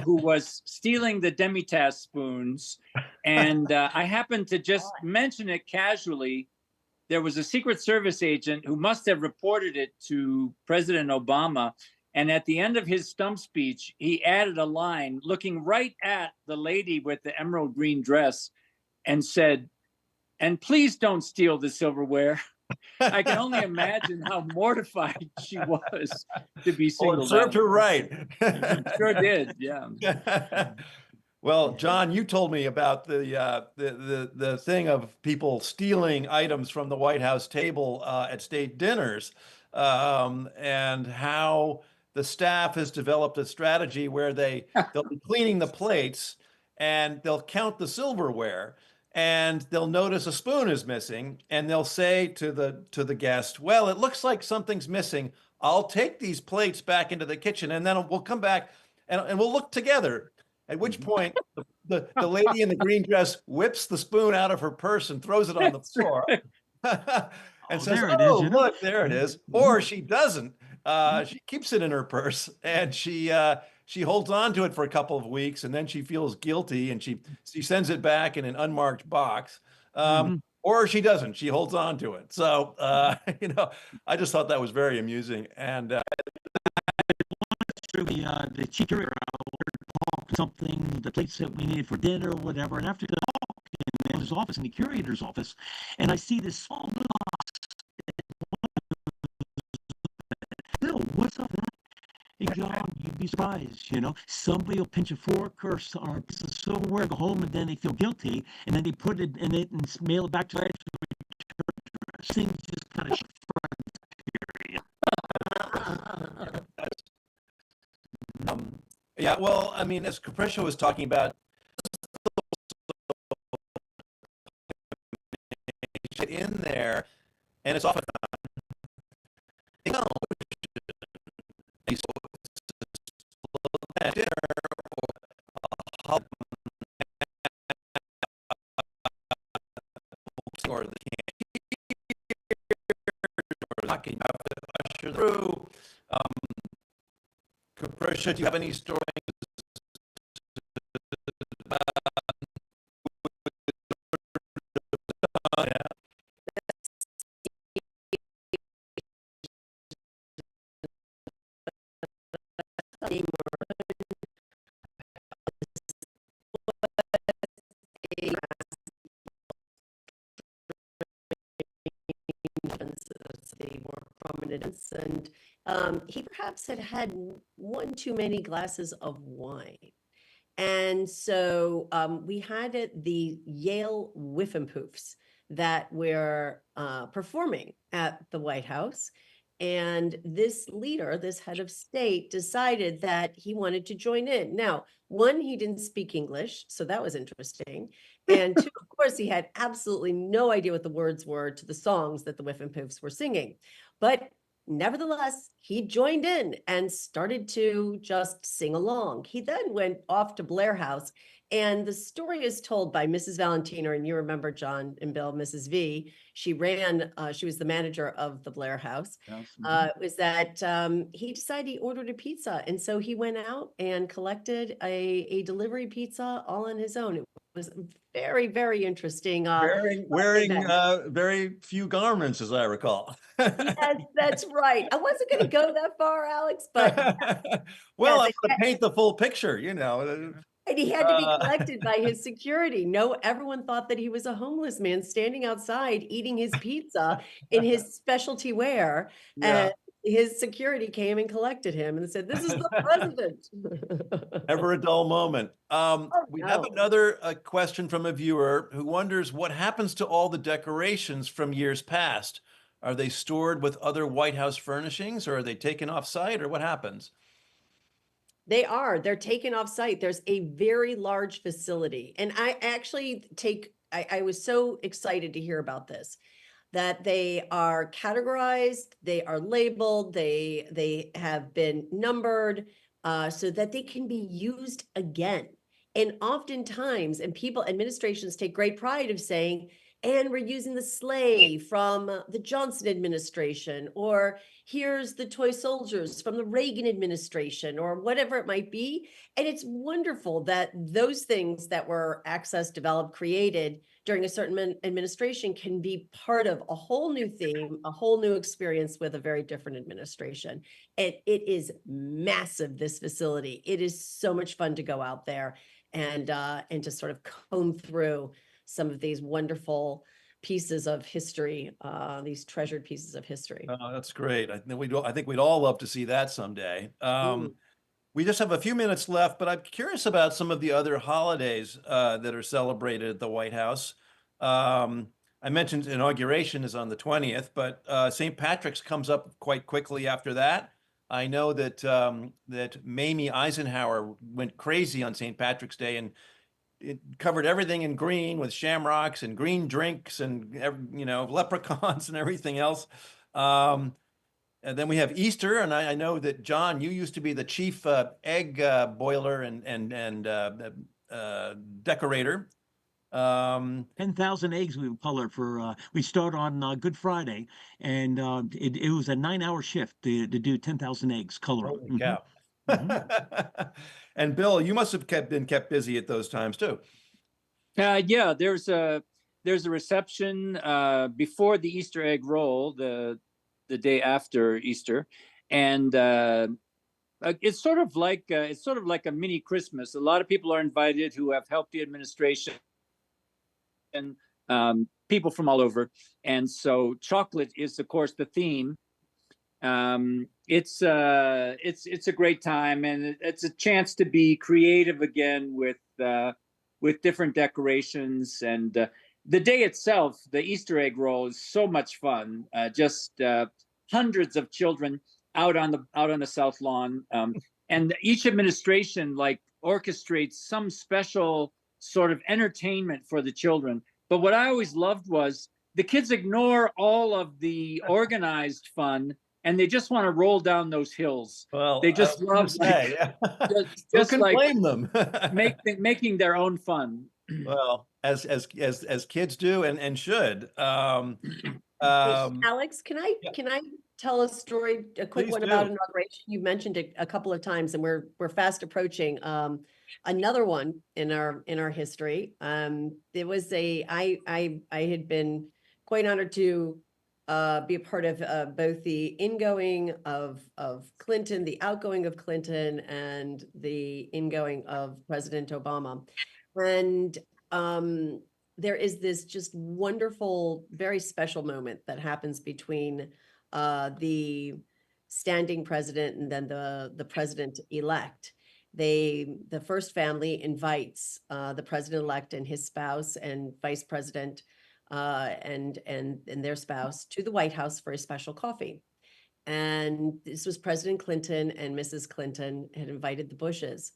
who was stealing the demitasse spoons. And I happened to just mention it casually. There was a Secret Service agent who must have reported it to President Obama. And at the end of his stump speech, he added a line looking right at the lady with the emerald green dress and said, "And please don't steal the silverware." I can only imagine how mortified she was to be singled out.
It served her right.
Sure did, yeah.
Well, John, you told me about the thing of people stealing items from the White House table at state dinners, and how the staff has developed a strategy where they'll be cleaning the plates and they'll count the silverware, and they'll notice a spoon is missing, and they'll say to the guest, "Well, it looks like something's missing. I'll take these plates back into the kitchen, and then we'll come back and we'll look together." At which point, the lady in the green dress whips the spoon out of her purse and throws it on the floor. And says, "Oh, look, there it is." Or she doesn't. She keeps it in her purse, and she holds on to it for a couple of weeks, and then she feels guilty, and she sends it back in an unmarked box. Or she doesn't. She holds on to it. So, I just thought that was very amusing. And
the chief curator something, the plates that we needed for dinner or whatever. And after the talk in his office, in the curator's office, and I see this small little box. Bill, what's up? Hey, John, you'd be surprised, somebody will pinch a fork or a piece of silverware, go home, and then they feel guilty, and then they put it in it and mail it back to the things just kind of
yeah, well, I mean, as Capriccio was talking about, in there, and it's often dinner or the knocking out to usher through. Capriccio, do you have any stories?
The more prominent, and he perhaps had one too many glasses of wine. And so we had the Yale Whiffenpoofs that were performing at the White House. And this leader, this head of state, decided that he wanted to join in. Now, one, he didn't speak English, so that was interesting. And two, of course, he had absolutely no idea what the words were to the songs that the Whiffenpoofs were singing. But nevertheless, he joined in and started to just sing along. He then went off to Blair House, and the story is told by Mrs. Valentiner, and you remember, John and Bill, Mrs. V. She was the manager of the Blair House. Was that he decided he ordered a pizza, and so he went out and collected a delivery pizza all on his own. It was very, very interesting.
Wearing very few garments, as I recall.
Yes, that's right. I wasn't going to go that far, Alex, but
well,
yes,
I'm going to paint the full picture,
And he had to be
Uh,
collected by his security. No, everyone thought that he was a homeless man standing outside eating his pizza in his specialty wear.
Yeah.
And his security came and collected him and said, "This is the president."
Never a dull moment.
Oh,
We have
no.
another question from a viewer who wonders what happens to all the decorations from years past. Are they stored with other White House furnishings, or are they taken off site, or what happens?
They're taken off site. There's a very large facility. And I was so excited to hear about this, that they are categorized, they are labeled, they have been numbered, so that they can be used again. And oftentimes, and administrations take great pride of saying, and we're using the sleigh from the Johnson administration, or here's the toy soldiers from the Reagan administration, or whatever it might be. And it's wonderful that those things that were accessed, developed, created during a certain administration can be part of a whole new theme, a whole new experience with a very different administration. And it is massive, this facility. It is so much fun to go out there and to sort of comb through some of these wonderful pieces of history, these treasured pieces of history.
Oh, that's great. I think we'd all love to see that someday.
Mm.
We just have a few minutes left, but I'm curious about some of the other holidays that are celebrated at the White House. I mentioned inauguration is on the 20th, but St. Patrick's comes up quite quickly after that. I know that that Mamie Eisenhower went crazy on St. Patrick's Day, and it covered everything in green with shamrocks and green drinks and leprechauns and everything else. And then we have Easter, and I know that John, you used to be the chief egg boiler and decorator.
10,000 eggs we would color for, we start on Good Friday, and it was a 9-hour shift to do 10,000 eggs coloring.
Holy cow. And Bill, you must have been kept busy at those times too.
Yeah, there's a reception before the Easter egg roll, the day after Easter, and it's sort of like a mini Christmas. A lot of people are invited who have helped the administration, and people from all over. And so chocolate is, of course, the theme. It's a great time, and it's a chance to be creative again with different decorations. And the day itself, the Easter egg roll, is so much fun. Just hundreds of children out on the South Lawn, and each administration like orchestrates some special sort of entertainment for the children. But what I always loved was the kids ignore all of the organized fun, and they just want to roll down those hills.
Well,
They just love
just
like
blame them.
making their own fun.
Well, as kids do and should.
Alex, can I tell a story, a quick
Please
one
do.
about inauguration? You mentioned it a couple of times, and we're fast approaching another one in our history. There was I had been quite honored to be a part of both the ingoing of Clinton, the outgoing of Clinton, and the ingoing of President Obama. And there is this just wonderful, very special moment that happens between the standing president and then the president-elect. The first family invites the president-elect and his spouse and vice president and their spouse to the White House for a special coffee. And this was President Clinton and Mrs. Clinton had invited the Bushes.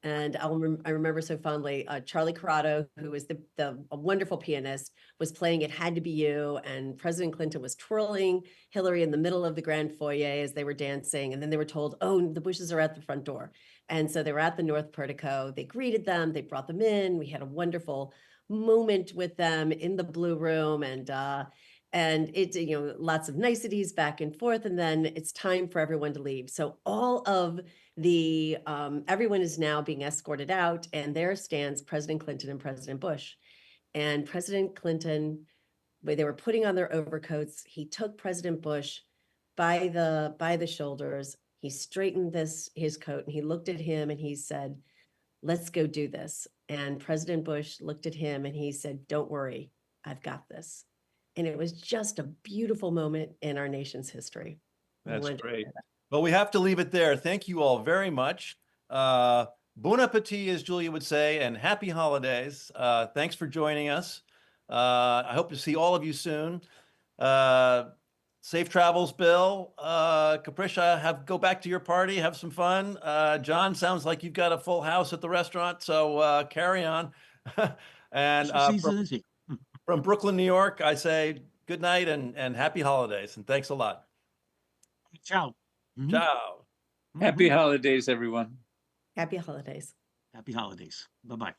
And I remember so fondly, Charlie Corrado, who was a wonderful pianist, was playing It Had to Be You, and President Clinton was twirling Hillary in the middle of the grand foyer as they were dancing. And then they were told, oh, the Bushes are at the front door. And so they were at the North Portico. They greeted them. They brought them in. We had a wonderful moment with them in the Blue Room, and it's, lots of niceties back and forth. And then it's time for everyone to leave. So all of everyone is now being escorted out, and there stands President Clinton and President Bush. And President Clinton, when they were putting on their overcoats, he took President Bush by the shoulders. He straightened his coat, and he looked at him and he said, let's go do this. And President Bush looked at him and he said, don't worry, I've got this. And it was just a beautiful moment in our nation's history. I
That's
wanted to
great.
share that.
Well, we have to leave it there. Thank you all very much. Bon appetit, as Julia would say, and happy holidays. Thanks for joining us. I hope to see all of you soon. Safe travels, Bill. Capricia, go back to your party, have some fun. John, sounds like you've got a full house at the restaurant, so carry on. And from Brooklyn, New York, I say good night and happy holidays, and thanks a lot.
Ciao.
Ciao.
Happy holidays, everyone.
Happy holidays.
Happy holidays. Bye-bye.